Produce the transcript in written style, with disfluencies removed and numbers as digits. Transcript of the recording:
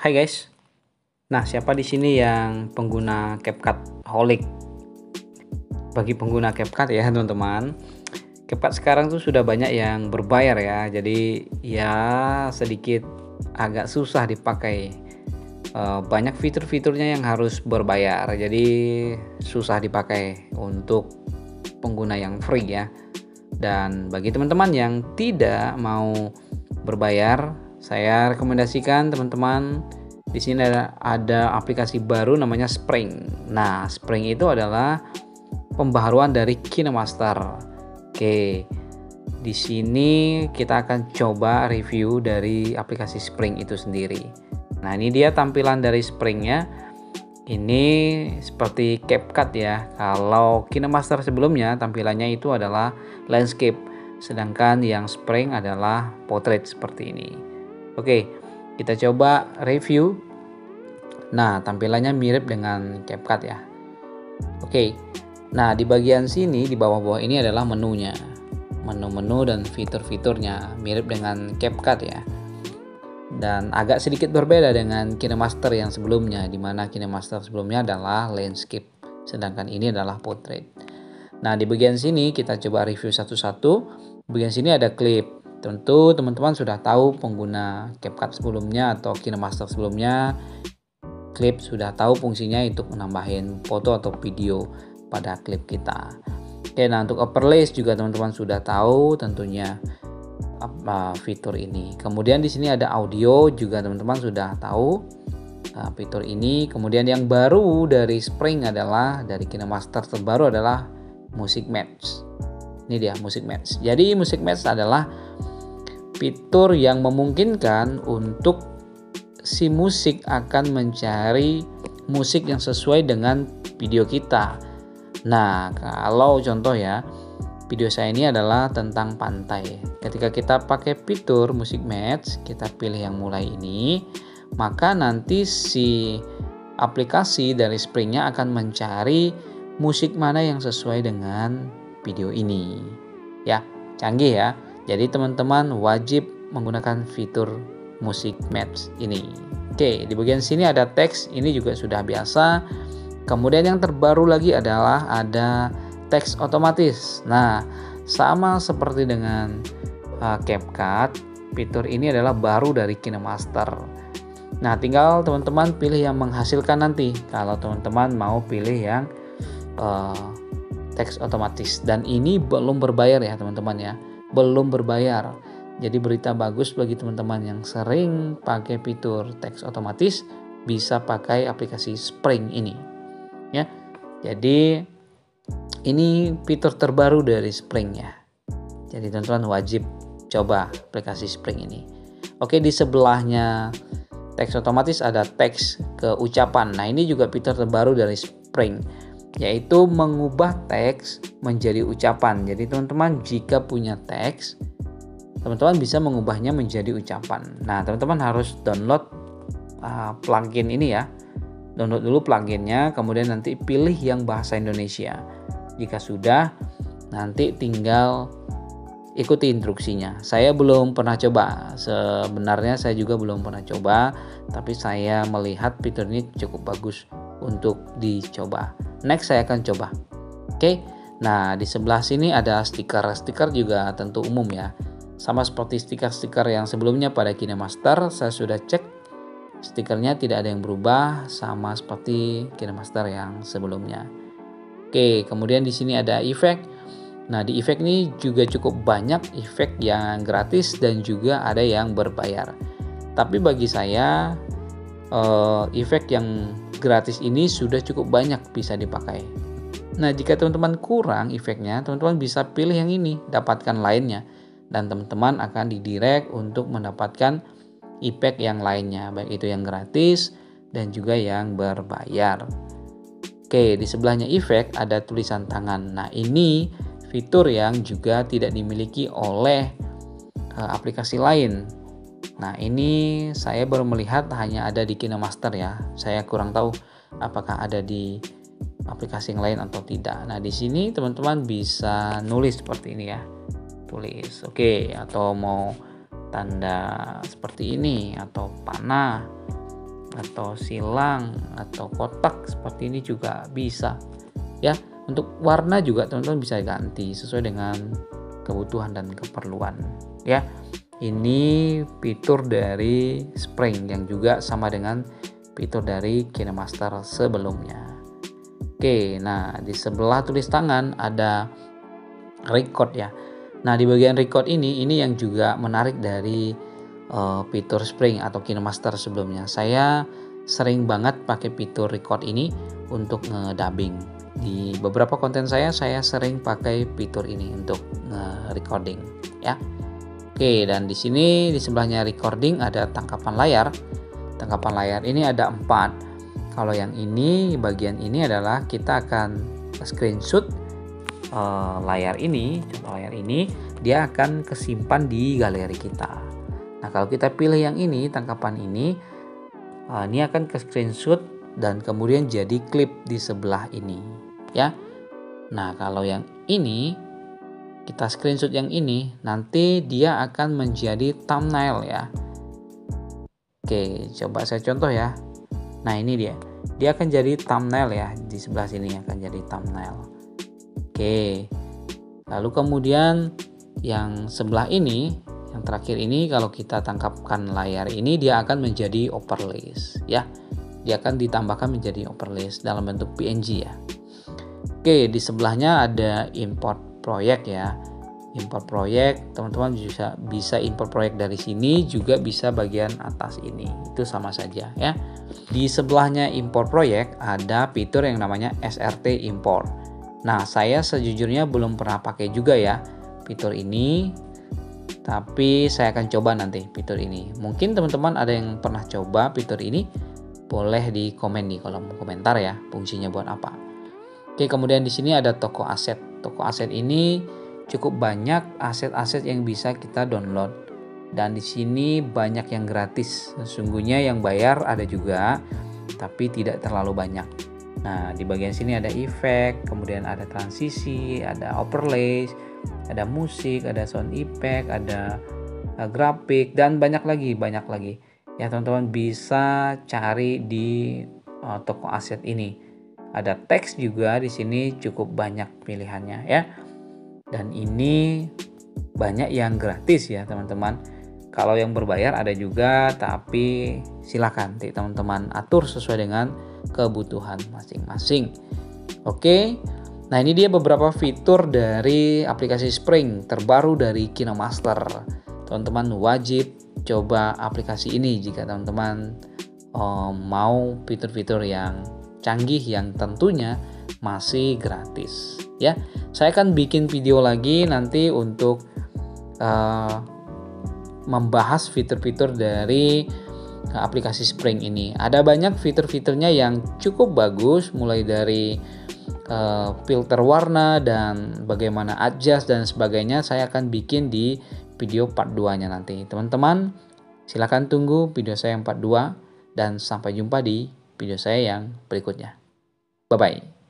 Hai guys. Nah, siapa di sini yang pengguna CapCut holic? Bagi pengguna CapCut ya, teman-teman. CapCut sekarang tuh sudah banyak yang berbayar ya. Jadi ya sedikit agak susah dipakai. Banyak fitur-fiturnya yang harus berbayar. Jadi susah dipakai untuk pengguna yang free ya. Dan bagi teman-teman yang tidak mau berbayar, saya rekomendasikan teman-teman di sini ada aplikasi baru namanya Spring. Nah, Spring itu adalah pembaharuan dari KineMaster. Oke. Di sini kita akan coba review dari aplikasi Spring itu sendiri. Nah, ini dia tampilan dari Springnya. Ini seperti CapCut ya. Kalau KineMaster sebelumnya tampilannya itu adalah landscape, sedangkan yang Spring adalah portrait seperti ini. Oke, kita coba review. Nah, tampilannya mirip dengan CapCut ya. Oke. Nah, di bagian sini di bawah-bawah ini adalah menunya. Menu-menu dan fitur-fiturnya mirip dengan CapCut ya. Dan agak sedikit berbeda dengan KineMaster yang sebelumnya, di mana KineMaster sebelumnya adalah landscape, sedangkan ini adalah portrait. Nah, di bagian sini kita coba review satu-satu. Di bagian sini ada klip. Tentu teman-teman sudah tahu pengguna CapCut sebelumnya atau KineMaster sebelumnya, klip sudah tahu fungsinya untuk menambahin foto atau video pada klip kita. Oke, nah untuk overlays juga teman-teman sudah tahu tentunya fitur ini. Kemudian di sini ada audio juga teman-teman sudah tahu fitur ini. Kemudian yang baru dari Spring adalah dari KineMaster terbaru adalah Music Match. Ini dia Music Match. Jadi Music Match adalah fitur yang memungkinkan untuk si musik akan mencari musik yang sesuai dengan video kita. Nah, kalau contoh ya, video saya ini adalah tentang pantai. Ketika kita pakai fitur Music Match, kita pilih yang mulai ini, maka nanti si aplikasi dari Springnya akan mencari musik mana yang sesuai dengan video ini. Ya, canggih ya. Jadi teman-teman wajib menggunakan fitur Music Match ini. Oke, di bagian sini ada teks, ini juga sudah biasa. Kemudian yang terbaru lagi adalah ada teks otomatis. Nah, sama seperti dengan CapCut, fitur ini adalah baru dari KineMaster. Nah, tinggal teman-teman pilih yang menghasilkan nanti. Kalau teman-teman mau pilih yang teks otomatis, dan ini belum berbayar ya teman-teman ya, belum berbayar. Jadi berita bagus bagi teman-teman yang sering pakai fitur teks otomatis, bisa pakai aplikasi Spring ini. Ya, jadi ini fitur terbaru dari Spring ya. Jadi teman-teman wajib coba aplikasi Spring ini. Oke, di sebelahnya teks otomatis ada teks ke ucapan. Nah, ini juga fitur terbaru dari Spring, yaitu mengubah teks menjadi ucapan. Jadi teman-teman jika punya teks, teman-teman bisa mengubahnya menjadi ucapan. Nah, teman-teman harus download plugin ini ya. Download dulu pluginnya, kemudian nanti pilih yang bahasa Indonesia. Jika sudah, nanti tinggal ikuti instruksinya. Saya belum pernah coba. Sebenarnya saya juga belum pernah coba, tapi saya melihat fitur ini cukup bagus untuk dicoba. Next saya akan coba. Oke. Nah, di sebelah sini ada stiker. Stiker juga tentu umum ya. Sama seperti stiker-stiker yang sebelumnya pada KineMaster, saya sudah cek stikernya tidak ada yang berubah, sama seperti KineMaster yang sebelumnya. Oke, kemudian di sini ada efek. Nah, di efek ini juga cukup banyak efek yang gratis dan juga ada yang berbayar. Tapi bagi saya efek yang gratis ini sudah cukup banyak bisa dipakai. Nah, jika teman-teman kurang efeknya, teman-teman bisa pilih yang ini, dapatkan lainnya, dan teman-teman akan didirect untuk mendapatkan efek yang lainnya, baik itu yang gratis dan juga yang berbayar. Oke, di sebelahnya efek ada tulisan tangan. Nah, ini fitur yang juga tidak dimiliki oleh aplikasi lain. Nah, ini saya baru melihat hanya ada di KineMaster ya. Saya kurang tahu apakah ada di aplikasi yang lain atau tidak. Nah, di sini teman-teman bisa nulis seperti ini ya. Tulis. Oke, atau mau tanda seperti ini atau panah atau silang atau kotak seperti ini juga bisa ya. Untuk warna juga teman-teman bisa ganti sesuai dengan kebutuhan dan keperluan ya. Ini fitur dari Spring yang juga sama dengan fitur dari KineMaster sebelumnya. Oke, nah di sebelah tulis tangan ada record ya. Nah di bagian record ini yang juga menarik dari fitur Spring atau KineMaster sebelumnya. Saya sering banget pakai fitur record ini untuk ngedubbing. Di beberapa konten saya sering pakai fitur ini untuk recording ya. Oke, dan di sini di sebelahnya recording ada tangkapan layar. Tangkapan layar ini ada 4. Kalau yang ini, bagian ini adalah kita akan screenshot layar ini. Contoh layar ini, dia akan kesimpan di galeri kita. Nah, kalau kita pilih yang ini, tangkapan ini akan ke screenshot dan kemudian jadi klip di sebelah ini, ya. Nah, kalau yang ini kita screenshot yang ini, nanti dia akan menjadi thumbnail ya. Oke, coba saya contoh ya. Nah, ini dia. Dia akan jadi thumbnail ya. Di sebelah sini akan jadi thumbnail. Oke. Lalu kemudian yang sebelah ini, yang terakhir ini kalau kita tangkapkan layar ini dia akan menjadi overlays ya. Dia akan ditambahkan menjadi overlays dalam bentuk PNG ya. Oke, di sebelahnya ada import proyek ya. Import proyek, teman-teman bisa import proyek dari sini, juga bisa bagian atas ini. Itu sama saja ya. Di sebelahnya import proyek ada fitur yang namanya SRT import. Nah, saya sejujurnya belum pernah pakai juga ya fitur ini, tapi saya akan coba nanti fitur ini. Mungkin teman-teman ada yang pernah coba fitur ini, boleh di komen di kolom komentar ya, fungsinya buat apa. Oke, kemudian di sini ada toko aset. Toko aset ini cukup banyak aset-aset yang bisa kita download. Dan di sini banyak yang gratis. Sesungguhnya yang bayar ada juga, tapi tidak terlalu banyak. Nah, di bagian sini ada efek, kemudian ada transisi, ada overlays, ada musik, ada sound effect, ada grafik, dan banyak lagi. Ya, teman-teman bisa cari di toko aset ini. Ada teks juga di sini, cukup banyak pilihannya ya. Dan ini banyak yang gratis ya, teman-teman. Kalau yang berbayar ada juga, tapi silakan teman-teman atur sesuai dengan kebutuhan masing-masing. Oke. Nah, ini dia beberapa fitur dari aplikasi Spring terbaru dari KineMaster. Teman-teman wajib coba aplikasi ini jika teman-teman mau fitur-fitur yang canggih yang tentunya masih gratis ya. Saya akan bikin video lagi nanti untuk membahas fitur-fitur dari aplikasi Spring ini. Ada banyak fitur-fiturnya yang cukup bagus, mulai dari filter warna dan bagaimana adjust dan sebagainya. Saya akan bikin di video part 2-nya nanti. Teman-teman, silakan tunggu video saya yang part 2 dan sampai jumpa di video saya yang berikutnya. Bye-bye.